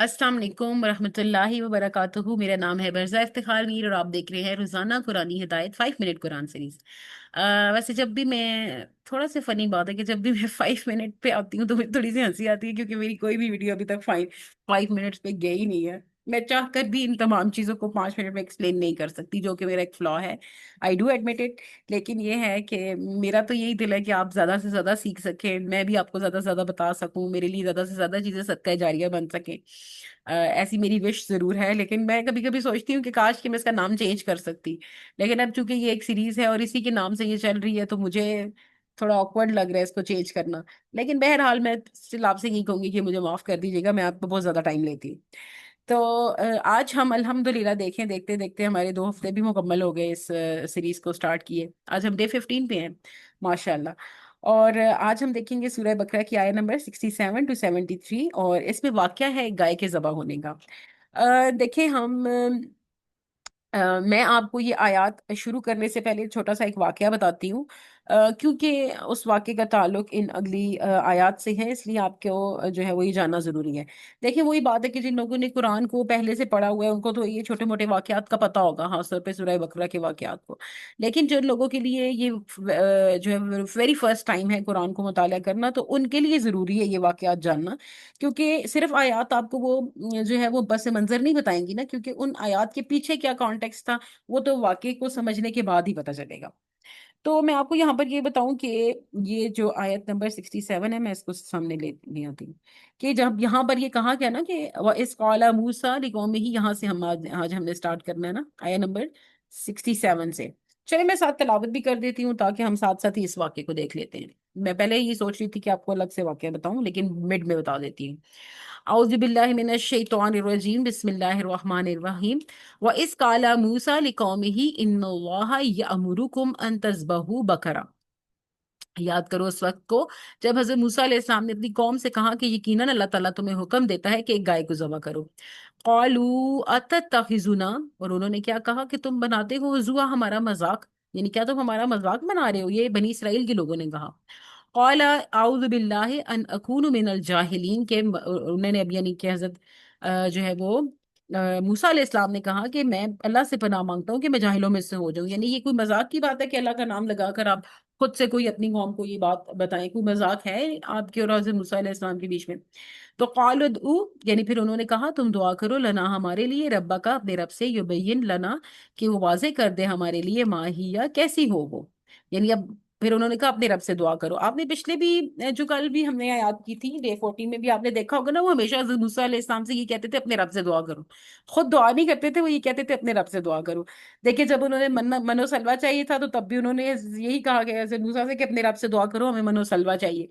अस्सलाम वालेकुम वरहमतुल्लाहि वबरकातुहू। मेरा नाम है बरज़ा इफ्तिखार मीर और आप देख रहे हैं रोज़ाना कुरानी हिदायत 5 मिनट कुरान सीरीज। वैसे जब भी मैं थोड़ा सा फनी बात है कि जब भी मैं 5 मिनट पे आती हूँ तो मुझे थोड़ी सी हंसी आती है, क्योंकि मेरी कोई भी वीडियो अभी तक 5 मिनट्स पे गई नहीं है। मैं चाह कर भी इन तमाम चीज़ों को 5 मिनट में एक्सप्लेन नहीं कर सकती, जो कि मेरा एक फ्लॉ है। I do admit it. लेकिन ये है कि मेरा तो यही दिल है कि आप ज्यादा से ज्यादा सीख सकें, मैं भी आपको ज्यादा से ज्यादा बता सकूं, मेरे लिए ज्यादा से ज्यादा चीजें सदका जारिया बन सके। ऐसी मेरी विश जरूर है। लेकिन मैं कभी कभी सोचती हूँ कि काश कि मैं इसका नाम चेंज कर सकती। लेकिन अब चूंकि ये एक सीरीज है और इसी के नाम से ये चल रही है, तो मुझे थोड़ा ऑकवर्ड लग रहा है इसको चेंज करना। लेकिन बहरहाल मैं स्टिल आपसे यही कहूंगी कि मुझे माफ कर दीजिएगा, मैं आपको बहुत ज्यादा टाइम लेती हूँ। तो आज हम अल्हम्दुलिल्लाह देखें, देखते देखते हमारे 2 हफ्ते भी मुकम्मल हो गए इस सीरीज को स्टार्ट किए। आज हम डे 15 पे हैं, माशाल्लाह। और आज हम देखेंगे सूरह बकरा की आयत नंबर 67 to 73, और इसमें वाकया है एक गाय के ज़बह होने का। देखें हम मैं आपको ये आयत शुरू करने से पहले छोटा सा एक वाकया बताती हूँ, क्योंकि उस वाकये का ताल्लुक इन अगली आयत से है, इसलिए आपको जो है वो ये जानना जरूरी है। देखिए, वही बात है कि जिन लोगों ने कुरान को पहले से पढ़ा हुआ है उनको तो ये छोटे मोटे वाकयात का पता होगा, खास तौर पे सूरह बकरा के वाकयात को। लेकिन जिन लोगों के लिए ये जो है वेरी फर्स्ट टाइम है कुरान को मुताला करना, तो उनके लिए जरूरी है ये वाकयात जानना। क्योंकि सिर्फ आयात आपको वो जो है वो बस मंजर नहीं बताएंगी ना, क्योंकि उन आयात के पीछे क्या कॉन्टेक्स्ट था वो तो वाकई को समझने के बाद ही पता चलेगा। तो मैं आपको यहाँ पर ये बताऊं कि ये जो आयत नंबर 67 है, मैं इसको सामने ले आती हूँ। कि जब यहाँ पर ये कहा गया ना कि व इस कौला मूसा लिकौमी ही, यहाँ से हम आज हमने स्टार्ट करना है ना आयत नंबर 67 से। चलिए मैं साथ तलावत भी कर देती हूँ ताकि हम साथ साथ ही इस वाक्य को देख लेते हैं। मैं पहले ये सोच रही थी कि आपको अलग से वाक्य बताऊं, लेकिन मिड में बता देती हूँ। औज़ु बिल्लाहि मिनश शैतानिर रजीम, बिस्मिल्लाहिर रहमानिर रहीम। व इस काला मूसा लिकौमिही इन्नल्लाहा यअमुरुकुम अन तज़बहू बकरा। याद करो उस वक्त को जब हजरत मूसा अलैहिस्सलाम ने अपनी कौम से कहा कि यकीनन अल्लाह ताला तुम्हें हुक्म देता है कि एक गाय को ज़बह करो। क़ालू अतत्तखिज़ुना, और उन्होंने क्या कहा कि तुम बनाते हो हुज़ुआ, हमारा मजाक। यानी क्या तुम हमारा मजाक बना रहे हो, ये बनी इसराइल के लोगों ने कहा। क़ाला औज़ु बिल्लाहि अन अकूनु मिनल जाहिलीन, के उन्होंने अब यानी कि हजरत जो है वो मूसा अलैहिस्सलाम ने कहा कि मैं अल्लाह से पनाह मांगता हूँ कि मैं जाहिलों में से हो जाऊं। यानी ये कोई मजाक की बात है कि अल्लाह का नाम लगाकर आप खुद से कोई अपनी कौम को ये बात बताएं? कोई मजाक है आपके और हज़रत मूसा अलैहिस्सलाम के बीच में? तो क़ाल उदउ, यानी फिर उन्होंने कहा तुम दुआ करो, लना हमारे लिए, रब्बा का अपने रब से, युबय्यिन लना, कि वो वाज़े कर दे हमारे लिए, माहिया कैसी हो वो। यानी अब फिर उन्होंने कहा अपने रब से दुआ करो। आपने पिछले भी जो कल भी हमने याद की थी डे 14 में भी आपने देखा होगा ना, वो हमेशा हज़रत मूसा अलैहिस्सलाम से ये कहते थे अपने रब से दुआ करो। खुद दुआ नहीं करते थे, वो ये कहते थे अपने रब से दुआ करो। देखिए, जब उन्होंने मनो सलवा चाहिए था तो तब भी उन्होंने यही कहा कि हज़रत मूसा से कि अपने रब से दुआ करो, हमें मनो सलवा चाहिए।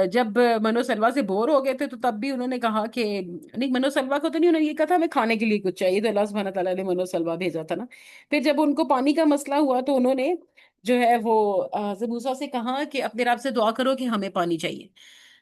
जब मनो सलवा से बोर हो गए थे तो तब भी उन्होंने कहा कि नहीं, मनो सलवा को तो नहीं, उन्होंने ये कहा था हमें खाने के लिए कुछ चाहिए, तो अल्लाह सुब्हानहू तआला ने मनो सलवा भेजा था ना। फिर जब उनको पानी का मसला हुआ तो उन्होंने जो है वो हज़रत मूसा से कहा कि अपने रब से दुआ करो कि हमें पानी चाहिए।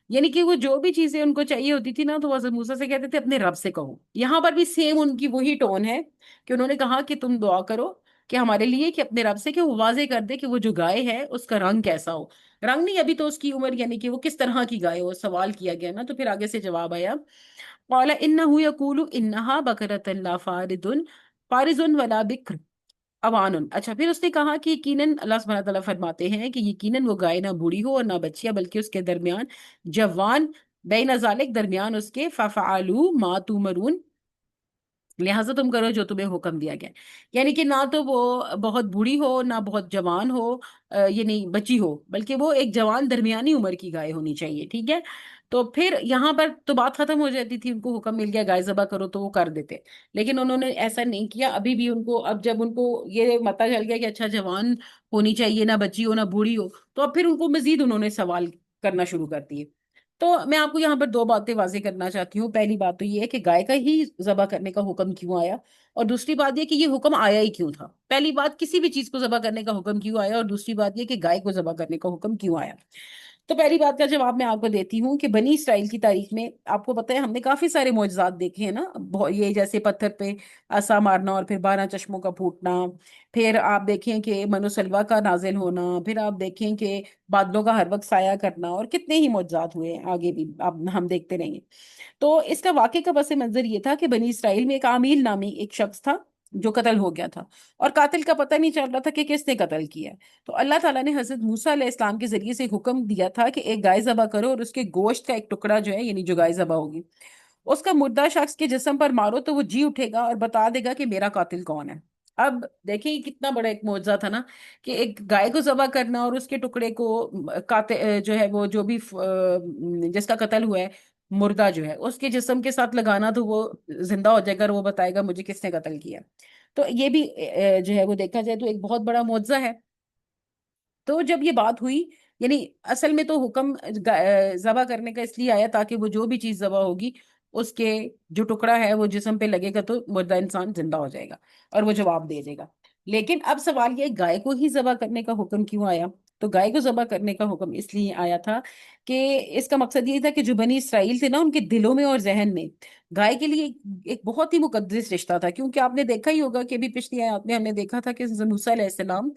यानी कि वो जो भी चीजें उनको चाहिए होती थी ना, तो वो हज़रत मूसा से कहते थे अपने रब से कहो। यहाँ पर भी सेम उनकी वही टोन है कि उन्होंने कहा कि तुम दुआ करो कि हमारे लिए, कि अपने रब से, कि वो वाजे कर दे कि वो जो गाय है उसका रंग कैसा हो। रंग नहीं, अभी तो उसकी उम्र, यानी कि वो किस तरह की गाय हो, सवाल किया गया ना। तो फिर आगे से जवाब आया, क़ाला इन्नहु यक़ूलु इन्नहा बकरतुन ला फारिदुन फारिजुन वला बिक्र अवानुन। अच्छा, फिर उसने कहा कि यकीनन अल्लाह सुब्हानहू तआला फरमाते हैं कि यकीनन वो गाय ना बूढ़ी हो और ना बच्चिया, बल्कि उसके दरमियान जवान, बैन ज़ालिक, दरमियान उसके, फफ़अलू मा तुमरून, लिहाजा तुम करो जो तुम्हें हुक्म दिया गया है। यानी कि ना तो वो बहुत बूढ़ी हो ना बहुत जवान हो, ये नहीं बच्ची हो, बल्कि वो एक जवान दरमियानी उम्र की गाय होनी चाहिए। ठीक है। तो फिर यहाँ पर तो बात खत्म हो जाती थी, उनको हुक्म मिल गया गाय ज़बह करो तो वो कर देते। लेकिन उन्होंने ऐसा नहीं किया। अभी भी उनको, अब जब उनको ये पता चल गया कि अच्छा जवान होनी चाहिए, ना बच्ची हो ना बूढ़ी हो, तो अब फिर उनको मजीद उन्होंने सवाल करना शुरू कर दिए। तो मैं आपको यहाँ पर दो बातें वाज़ेह करना चाहती हूँ। पहली बात तो ये है कि गाय का ही ज़बह करने का हुक्म क्यों आया, और दूसरी बात ये कि ये हुक्म आया ही क्यों था। पहली बात, किसी भी चीज को ज़बह करने का हुक्म क्यों आया, और दूसरी बात ये कि गाय को ज़बह करने का हुक्म क्यों आया। تو پہلی بات کا جواب میں آپ کو دیتی ہوں کہ بنی اسرائیل کی تاریخ میں آپ کو پتہ ہے ہم نے کافی سارے معجزات دیکھے ہیں نا، یہ جیسے پتھر پہ عصا مارنا، اور پھر 12 چشموں کا پھوٹنا، پھر آپ دیکھیں کہ من و سلویٰ کا نازل ہونا، پھر آپ دیکھیں کہ بادلوں کا ہر وقت سایہ کرنا، اور کتنے ہی معجزات ہوئے ہیں آگے بھی اب ہم دیکھتے رہیں گے۔ تو اس کا واقعے کا پس منظر یہ تھا کہ بنی اسرائیل میں ایک عامل نامی ایک شخص تھا جو قتل ہو گیا تھا، اور قاتل کا پتہ نہیں چل رہا تھا کہ کس نے قتل کیا ہے۔ تو اللہ تعالیٰ نے حضرت موسیٰ علیہ السلام کے ذریعے سے حکم دیا تھا کہ ایک گائے ذبح کرو، اور اس کے گوشت کا ایک ٹکڑا جو ہے، یعنی جو گائے ذبح ہوگی، اس کا مردہ شخص کے جسم پر مارو تو وہ جی اٹھے گا اور بتا دے گا کہ میرا قاتل کون ہے۔ اب دیکھیں یہ کتنا بڑا ایک معجزہ تھا نا، کہ ایک گائے کو ذبح کرنا اور اس کے ٹکڑے کو قاتل جو ہے وہ جو بھی جس کا قتل ہوا ہے، مردہ جو ہے اس کے جسم کے ساتھ لگانا، تو وہ زندہ ہو جائے گا اور وہ بتائے گا مجھے کس نے قتل کیا۔ تو یہ بھی جو ہے وہ دیکھا جائے تو ایک بہت بڑا معجزہ ہے۔ تو جب یہ بات ہوئی، یعنی اصل میں تو حکم ذبح کرنے کا اس لیے آیا تاکہ وہ جو بھی چیز ذبح ہوگی اس کے جو ٹکڑا ہے وہ جسم پہ لگے گا تو مردہ انسان زندہ ہو جائے گا اور وہ جواب دے دے گا۔ لیکن اب سوال یہ گائے کو ہی ذبح کرنے کا حکم کیوں آیا؟ تو گائے کو ذبح کرنے کا حکم اس لیے آیا تھا کہ اس کا مقصد یہ تھا کہ جو بنی اسرائیل تھے نا، ان کے دلوں میں اور ذہن میں گائے کے لیے ایک بہت ہی مقدس رشتہ تھا، کیونکہ آپ نے دیکھا ہی ہوگا کہ ابھی پچھلی آیات میں ہم نے دیکھا تھا کہ موسیٰ علیہ السلام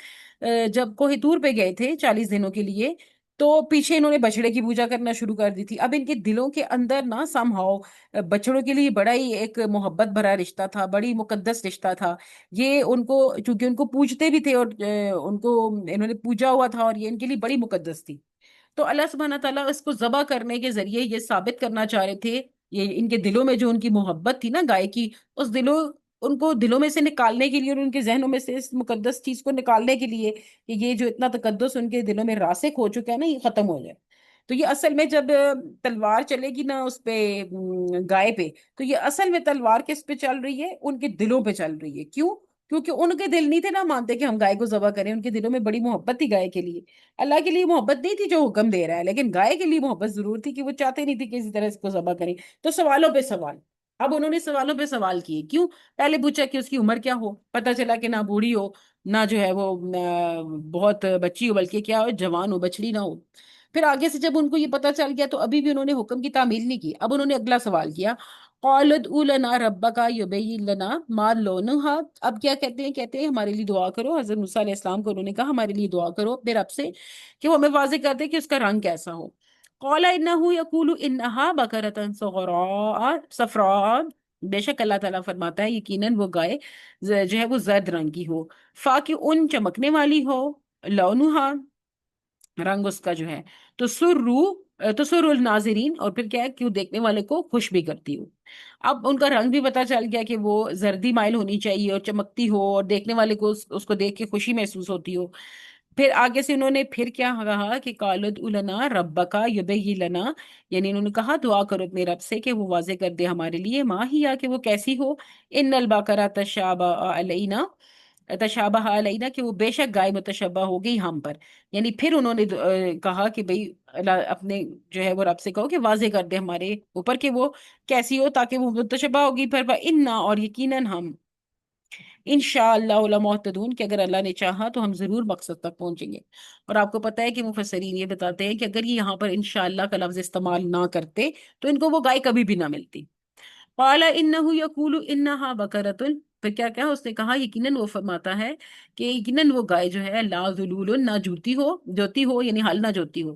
جب کوہ طور پہ گئے تھے 40 دنوں کے لیے، تو پیچھے انہوں نے بچڑے کی پوجا کرنا شروع کر دی تھی۔ اب ان کے دلوں کے اندر نا سم ہاؤ بچڑوں کے لیے بڑا ہی ایک محبت بھرا رشتہ تھا، بڑی مقدس رشتہ تھا یہ ان کو، چونکہ ان کو پوجتے بھی تھے اور ان کو انہوں نے پوجا ہوا تھا، اور یہ ان کے لیے بڑی مقدس تھی۔ تو اللہ سبحانہ تعالیٰ اس کو ذبح کرنے کے ذریعے یہ ثابت کرنا چاہ رہے تھے، یہ ان کے دلوں میں جو ان کی محبت تھی نا گائے کی، اس ان کو دلوں میں سے نکالنے کے لیے اور ان کے ذہنوں میں سے اس مقدس چیز کو نکالنے کے لیے کہ یہ جو اتنا تقدس ان کے دلوں میں راسخ ہو چکا ہے نا، یہ ختم ہو جائے۔ تو یہ اصل میں جب تلوار چلے گی نا اس پہ گائے پہ، تو یہ اصل میں تلوار کس پہ چل رہی ہے؟ ان کے دلوں پہ چل رہی ہے۔ کیوں؟ کیونکہ ان کے دل نہیں تھے نا مانتے کہ ہم گائے کو ذبح کریں، ان کے دلوں میں بڑی محبت تھی گائے کے لیے۔ اللہ کے لیے محبت نہیں تھی جو حکم دے رہا ہے، لیکن گائے کے لیے محبت ضرور تھی کہ وہ چاہتے نہیں تھے کہ کسی طرح اس کو ذبح کریں۔ تو سوالوں پہ سوال، اب انہوں نے سوالوں پہ سوال کیے۔ کیوں؟ پہلے پوچھا کہ اس کی عمر کیا ہو، پتہ چلا کہ نہ بوڑھی ہو، نہ جو ہے وہ بہت بچی ہو، بلکہ کیا ہو، جوان ہو، بچڑی نہ ہو۔ پھر آگے سے جب ان کو یہ پتہ چل گیا تو ابھی بھی انہوں نے حکم کی تعمیل نہیں کی۔ اب انہوں نے اگلا سوال کیا، قالت لنا ربک یبین لنا ما لونھا۔ اب کیا کہتے ہیں؟ کہتے ہیں ہمارے لیے دعا کرو۔ حضرت موسیٰ علیہ السلام کو انہوں نے کہا ہمارے لیے دعا کرو اپنے رب سے کہ وہ ہمیں واضح کر دے کہ اس کا رنگ کیسا ہو۔ قال انه یقول انها بقرۃ صغراء صفراء، بے شک اللہ تعالیٰ فرماتا ہے یقیناً وہ گائے جو ہے وہ زرد رنگ کی ہو، فاقع چمکنے والی ہو، لونھا رنگ اس کا جو ہے، تو سر الناظرین، اور پھر کیا ہے کہ وہ دیکھنے والے کو خوش بھی کرتی ہو۔ اب ان کا رنگ بھی پتا چل گیا کہ وہ زردی مائل ہونی چاہیے اور چمکتی ہو اور دیکھنے والے کو اس کو دیکھ کے خوشی محسوس ہوتی ہو۔ پھر آگے سے انہوں نے پھر کیا کہا کہ قالد لنا ربکا یبین لنا، یعنی انہوں نے کہا دعا کرو اپنے رب سے کہ وہ واضح کر دے ہمارے لیے، ماں ہی کہ وہ کیسی ہو، ان البقرہ تشابہ علینا، تشابہ علینا کہ وہ بے شک گائے متشبہ ہو گئی ہم پر۔ یعنی پھر انہوں نے کہا کہ بھئی اپنے جو ہے وہ رب سے کہو کہ واضح کر دے ہمارے اوپر کہ وہ کیسی ہو تاکہ وہ متشبہ ہوگی پھر انا، اور یقیناً ہم انشاءاللہ لمہتدون کہ اگر اللہ نے چاہا تو ہم ضرور مقصد تک پہنچیں گے۔ اور آپ کو پتہ ہے کہ مفسرین یہ بتاتے ہیں کہ اگر یہ یہاں پر انشاءاللہ کا لفظ استعمال نہ کرتے تو ان کو وہ گائے کبھی بھی نہ ملتی۔ قال انه يقول انها بقرۃ، پھر کیا کہا اس نے کہا یقیناً وہ فرماتا ہے کہ یقیناً وہ گائے جو ہے لا ذلول، نہ جوتی ہو یعنی ہل نہ جوتی ہو،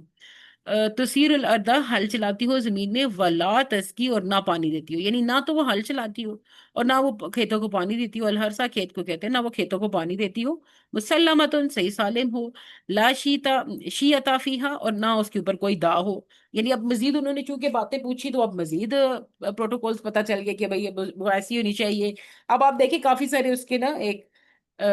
تسیر الارض ہل چلاتی ہو زمین میں، ولا تسقی اور نہ پانی دیتی ہو، یعنی نہ تو وہ ہل چلاتی ہو اور نہ وہ کھیتوں کو پانی دیتی ہو، الہرسا کھیت کو کہتے ہیں، نہ وہ کھیتوں کو پانی دیتی ہو، مسلمتن صحیح سالم ہو، لا شیتا فیہا اور نہ اس کے اوپر کوئی داغ ہو۔ یعنی اب مزید انہوں نے چونکہ باتیں پوچھی تو اب مزید پروٹوکولز پتہ چل گئے کہ بھئی اب وہ ایسی ہونی چاہیے۔ اب آپ دیکھیں کافی سارے اس کے نا ایک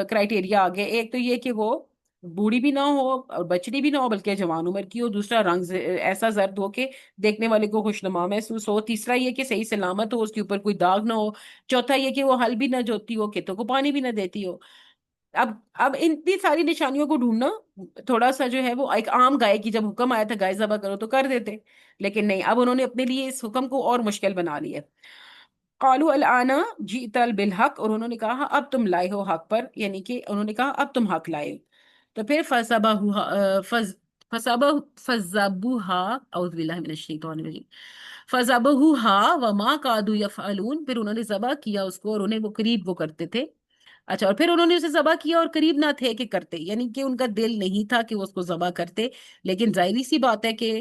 کرائٹیریا آگے، ایک تو یہ کہ وہ بوڑھی بھی نہ ہو اور بچڑی بھی نہ ہو بلکہ جوان عمر کی ہو، دوسرا رنگ ایسا زرد ہو کہ دیکھنے والے کو خوشنما محسوس ہو، تیسرا یہ کہ صحیح سلامت ہو، اس کے اوپر کوئی داغ نہ ہو، چوتھا یہ کہ وہ ہل بھی نہ جوتی ہو، کھیتوں کو پانی بھی نہ دیتی ہو۔ اب اب اتنی ساری نشانیوں کو ڈھونڈنا تھوڑا سا جو ہے وہ ایک عام گائے کی جب حکم آیا تھا گائے ذبح کرو تو کر دیتے، لیکن نہیں، اب انہوں نے اپنے لیے اس حکم کو اور مشکل بنا لیا۔ قالوا الآن جئت بالحق، اور انہوں نے کہا اب تم لائے ہو حق پر، یعنی کہ انہوں نے کہا اب تم حق لائے ہو۔ تو پھر फसाब फज़बूहा औज़ु बिल्लाहि मिनश शैतानिर रजीम। फज़बूहा वमा कादू यफ़अलून, फिर उन्होंने ज़बह किया उसको और उन्हें वो करीब वो करते थे। अच्छा, और फिर उन्होंने उसे ज़बह किया और करीब ना थे कि करते, यानी कि उनका दिल नहीं था कि वो उसको ज़बह करते। लेकिन जाहिर सी बात है कि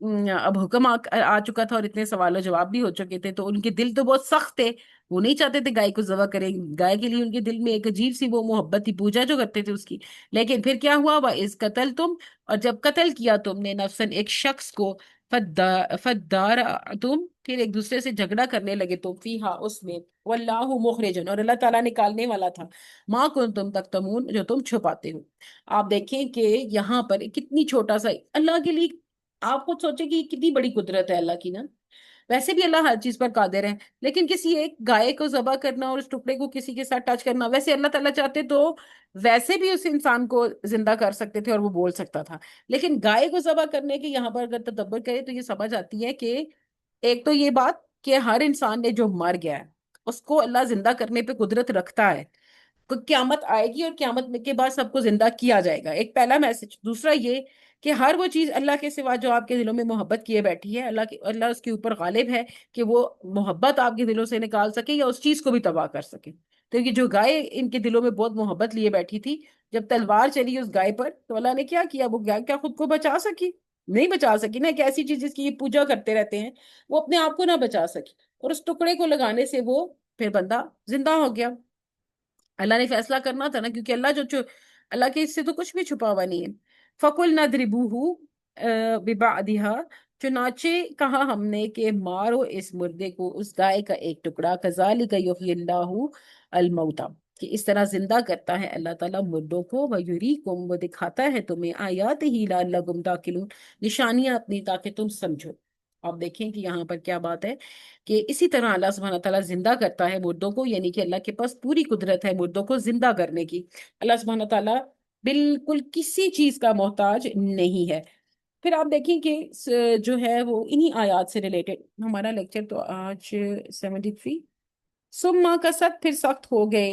अब हुक्म आ चुका था और इतने सवाल जवाब भी हो चुके थे, तो उनके दिल तो बहुत सख्त थे। वो नहीं चाहते थे गाय को ज़बह करें। गाय के लिए उनके दिल में एक अजीब सी वो मोहब्बत थी, पूजा जो करते थे उसकी। लेकिन फिर क्या हुआ, वह इस कत्ल तुम, और जब कत्ल किया तुमने नफसन एक शख्स को, फद्दार तुम, फिर एक दूसरे से झगड़ा करने लगे तुम, फीहा उसमें, वल्लाहु मुखरिजुन, और अल्लाह ताला निकालने वाला था, माँ कुंतुम तक्तमून, जो तुम छुपाते हो। आप देखें कि यहाँ पर कितनी छोटा सा अल्लाह के लिए, आप खुद सोचे कि कितनी बड़ी कुदरत है अल्लाह की ना। वैसे भी अल्लाह हर चीज पर कादिर है, लेकिन किसी एक गाय को जबा करना और उस टुकड़े को किसी के साथ टच करना, वैसे अल्लाह ताला चाहते तो वैसे भी उस इंसान को जिंदा कर सकते थे और वो बोल सकता था। लेकिन गाय को जबा करने की यहाँ पर अगर तदब्बर करे तो ये समझ आती है कि एक तो ये बात कि हर इंसान ने जो मर गया है उसको अल्लाह जिंदा करने पे कुदरत रखता है। क्यामत आएगी और क्यामत में के बाद सबको जिंदा किया जाएगा, एक पहला मैसेज। दूसरा ये कि हर वो चीज अल्लाह के सिवा जो आपके दिलों में मोहब्बत किए बैठी है, अल्लाह उसके ऊपर गालिब है कि वो मोहब्बत आपके दिलों से निकाल सके या उस चीज को भी तबाह कर सके। तो ये जो गाय इनके दिलों में बहुत मोहब्बत लिए बैठी थी, जब तलवार चली उस गाय पर तो अल्लाह ने क्या किया, वो गाय क्या खुद को बचा सकी? नहीं बचा सकी ना। एक ऐसी चीज जिसकी ये पूजा करते रहते हैं, वो अपने आप को ना बचा सकी, और उस टुकड़े को लगाने से वो फिर बंदा जिंदा हो गया। अल्लाह ने फैसला करना था ना, क्योंकि अल्लाह के इससे तो कुछ भी छुपा हुआ नहीं है। फकुल नदरिबूहु बिबादिहा, चुनाचे कहा हमने कि मारो इस मुर्दे को, उस गाय का एक टुकड़ा, कजालिका युहयिल्लाहु अल मौता, कि इस तरह जिंदा करता है अल्लाह ताला मुर्दों को, व युरीकुम, वो दिखाता है तुम्हें, आयात ही लअल्लकुम ताकिलून, निशानियां अपनी ताकि तुम समझो। आप देखें कि यहाँ पर क्या बात है कि इसी तरह अल्लाह सुब्हानहू तआला जिंदा करता है मुर्दों को, यानी कि अल्लाह के पास पूरी कुदरत है मुर्दों को जिंदा करने की। अल्लाह सुब्हानहू तआला बिल्कुल किसी चीज का मोहताज नहीं है। फिर आप देखें कि जो है वो इन्हीं आयात से रिलेटेड हमारा लेक्चर तो आज 73, सुम्मा कसद, फिर सख्त हो गए।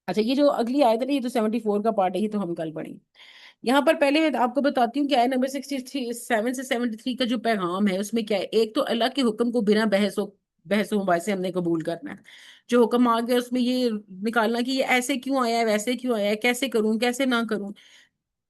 अच्छा, ये जो अगली आयत है ना, ये तो 74 का पार्ट है, ये तो हम कल पढ़ेंगे। यहाँ पर पहले मैं आपको बताती हूँ कि आयत नंबर 67 से 73 का जो पैगाम है उसमें क्या है। एक तो अल्लाह के हुक्म को बिना बहसो मुबासे हमने कबूल करना है। जो हुक्म आ गया उसमें ये निकालना कि ये ऐसे क्यों आया है, वैसे क्यों आया है, कैसे करूं कैसे ना करूं,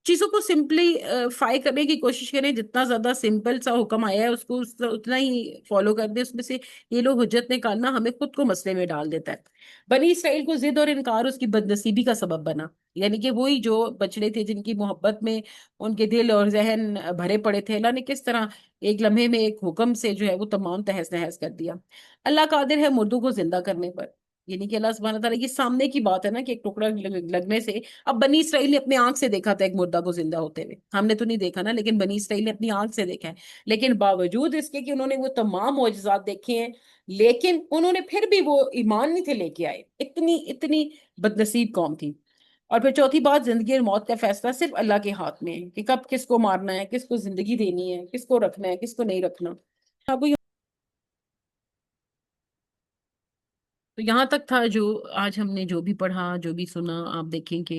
चीजों को सिंपली फाई करने की कोशिश करें। जितना ज्यादा सिंपल सा हुक्म आया है उसको उतना ही फॉलो कर दे। उसमें से ये लोग हुज्जत निकालना हमें खुद को मसले में डाल देता है। बनी इसराइल को जिद और इनकार उसकी बदनसीबी का सबब बना, यानी कि वही जो बछड़े थे जिनकी मोहब्बत में उनके दिल और जहन भरे पड़े थे, अल्लाह ने किस तरह एक लम्हे में एक हुक्म से जो है वो तमाम तहस नहस कर दिया। अल्लाह कादिर है मुर्दों को जिंदा करने पर, यानी कि अल्लाह सुब्हानहू तआला की सामने की बात है ना कि एक टुकड़ा लगने से। अब बनी इसराइल ने अपनी आंख से देखा था एक मुर्दा को जिंदा होते हुए, हमने तो नहीं देखा ना, लेकिन बनी इसराइल ने अपनी आंख से देखा है। लेकिन बावजूद इसके कि उन्होंने वो तमाम मौजज़ात देखे हैं, लेकिन उन्होंने फिर भी वो ईमान नहीं थे लेके आए। इतनी इतनी बदनसीब कौम थी। और फिर चौथी बात, जिंदगी और मौत का फैसला सिर्फ अल्लाह के हाथ में है कि कब किसको मारना है, किसको जिंदगी देनी है, किसको रखना है, किसको नहीं रखना। अब तो यहाँ तक था जो आज हमने जो भी पढ़ा जो भी सुना। आप देखें कि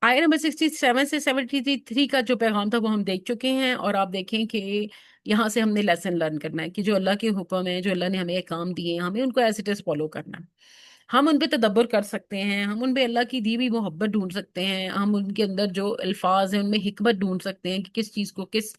आयत नंबर 67 से 73 का जो पैगाम था वो हम देख चुके हैं। और आप देखें कि यहाँ से हमने लेसन लर्न करना है कि जो अल्लाह के हुक्म है, जो अल्लाह ने हमें काम दिए हैं, हमें उनको एज इट इज फॉलो करना है। हम उन पे तदब्बर कर सकते हैं, हम उन पे अल्लाह की दी हुई मोहब्बत ढूंढ सकते हैं, हम उनके अंदर जो अल्फाज हैं उनमें हिकमत ढूंढ सकते हैं कि किस चीज़ को किस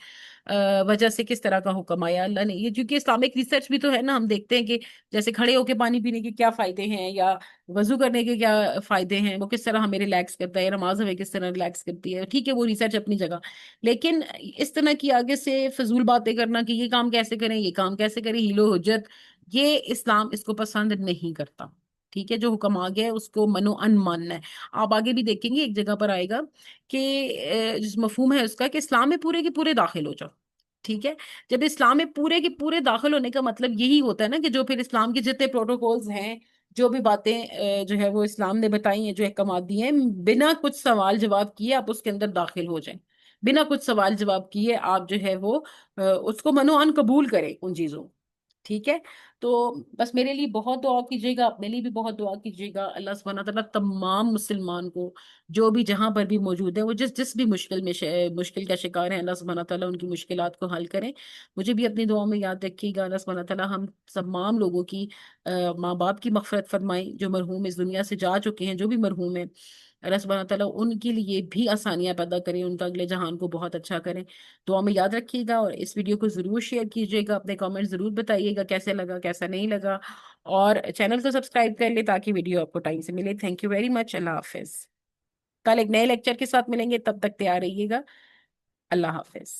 वजह से किस तरह का हुक्म आया अल्लाह ने। ये क्योंकि इस्लामिक रिसर्च भी तो है ना, हम देखते हैं कि जैसे खड़े होके पानी पीने के क्या फायदे हैं, या वजू करने के क्या फायदे हैं, वो किस तरह हमें रिलैक्स करता है, नमाज हमें किस तरह रिलैक्स करती है। ठीक है, वो रिसर्च अपनी जगह। लेकिन इस तरह की आगे से फजूल बातें करना कि ये काम कैसे करें, ये काम कैसे करें, हीलो हुज्जत, ये इस्लाम इसको पसंद नहीं करता। ठीक है, जो हुक्म आ गया है उसको मनो अन मानना है। आप आगे भी देखेंगे एक जगह पर आएगा कि जिस मफहूम है उसका कि इस्लाम में पूरे के पूरे दाखिल हो जाओ। ठीक है, जब इस्लाम में पूरे के पूरे दाखिल होने का मतलब यही होता है ना कि जो फिर इस्लाम के जितने प्रोटोकॉल्स हैं, जो भी बातें जो है वो इस्लाम ने बताई हैं, जो अहकामात दिए हैं, बिना कुछ सवाल जवाब किए आप उसके अंदर दाखिल हो जाएं। बिना कुछ सवाल जवाब किए आप जो है वो उसको मनो अन कबूल करें उन चीजों। ٹھیک ہے؟ تو بس میرے لیے بہت دعا کیجیے گا، اپنے لیے بھی بہت دعا کیجیے گا، اللہ سبحانہ تعالیٰ تمام مسلمان کو جو بھی جہاں پر بھی موجود ہیں، وہ جس جس بھی مشکل کا شکار ہیں، اللہ سبحانہ تعالیٰ ان کی مشکلات کو حل کریں۔ مجھے بھی اپنی دعاؤں میں یاد رکھیے گا، اللہ سبحانہ تعالیٰ ہم تمام لوگوں کی ماں باپ کی مغفرت فرمائیں، جو مرحوم اس دنیا سے جا چکے ہیں، جو بھی مرحوم ہیں، اللہ سبحانہ تعالیٰ ان کے لیے بھی آسانیاں پیدا کریں، ان کا اگلے جہان کو بہت اچھا کریں۔ دعا میں یاد رکھیے گا، اور اس ویڈیو کو ضرور شیئر کیجیے گا، اپنے کامنٹ ضرور بتائیے گا کیسے لگا کیسا نہیں لگا، اور چینل کو سبسکرائب کر لیں تاکہ ویڈیو آپ کو ٹائم سے ملے۔ تھینک یو ویری مچ، اللہ حافظ۔ کل ایک نئے لیکچر کے ساتھ ملیں گے، تب تک تیار رہیے گا۔ اللہ حافظ۔